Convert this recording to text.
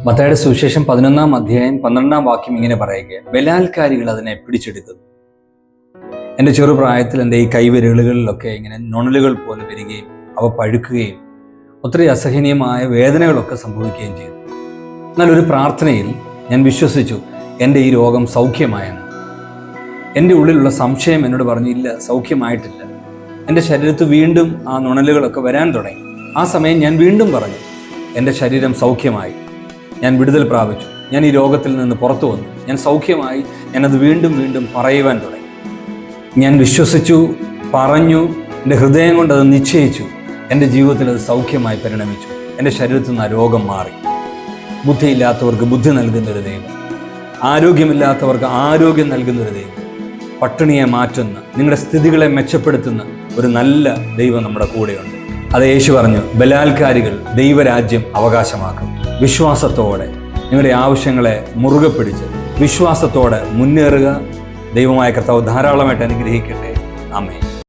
മത്തായിയുടെ സുവിശേഷം 11-ാം അധ്യായം 12-ാം വാക്യം ഇങ്ങനെ പറയുക, ബലാൽക്കാരികൾ അതിനെ പിടിച്ചെടുക്കുന്നു. എൻ്റെ ചെറുപ്രായത്തിൽ എൻ്റെ ഈ കൈവിരലുകളിലൊക്കെ ഇങ്ങനെ നൊണലുകൾ പോലെ വരികയും അവ പഴുക്കുകയും ഒത്തിരി അസഹനീയമായ വേദനകളൊക്കെ സംഭവിക്കുകയും ചെയ്തു. എന്നാൽ ഒരു പ്രാർത്ഥനയിൽ ഞാൻ വിശ്വസിച്ചു എൻ്റെ ഈ രോഗം സൗഖ്യമായെന്ന്. എൻ്റെ ഉള്ളിലുള്ള സംശയം എന്നോട് പറഞ്ഞു, ഇല്ല, സൗഖ്യമായിട്ടില്ല. എൻ്റെ ശരീരത്ത് വീണ്ടും ആ നുണലുകളൊക്കെ വരാൻ തുടങ്ങി. ആ സമയം ഞാൻ വീണ്ടും പറഞ്ഞു, എൻ്റെ ശരീരം സൗഖ്യമായി, ഞാൻ വിടുതൽ പ്രാപിച്ചു, ഞാൻ ഈ രോഗത്തിൽ നിന്ന് പുറത്തു വന്നു, ഞാൻ സൗഖ്യമായി. ഞാനത് വീണ്ടും വീണ്ടും പറയുവാൻ തുടങ്ങി. ഞാൻ വിശ്വസിച്ചു, പറഞ്ഞു, എൻ്റെ ഹൃദയം കൊണ്ട് അത് നിശ്ചയിച്ചു. എൻ്റെ ജീവിതത്തിൽ അത് സൗഖ്യമായി പരിണമിച്ചു. എൻ്റെ ശരീരത്തിൽ നിന്ന് ആ രോഗം മാറി. ബുദ്ധിയില്ലാത്തവർക്ക് ബുദ്ധി നൽകുന്നൊരു ദൈവം, ആരോഗ്യമില്ലാത്തവർക്ക് ആരോഗ്യം നൽകുന്നൊരു ദൈവം, പട്ടിണിയെ മാറ്റുന്ന, നിങ്ങളുടെ സ്ഥിതികളെ മെച്ചപ്പെടുത്തുന്ന ഒരു നല്ല ദൈവം നമ്മുടെ കൂടെയുണ്ട്. അത് യേശു പറഞ്ഞു, ബലാൽക്കാരികൾ ദൈവരാജ്യം അവകാശമാക്കും. വിശ്വാസത്തോടെ നിങ്ങളുടെ ആവശ്യങ്ങളെ മുറുകെ പിടിച്ച് വിശ്വാസത്തോടെ മുന്നേറുക. ദൈവമായ കർത്താവ് ധാരാളമായിട്ട് അനുഗ്രഹിക്കട്ടെ. ആമേൻ.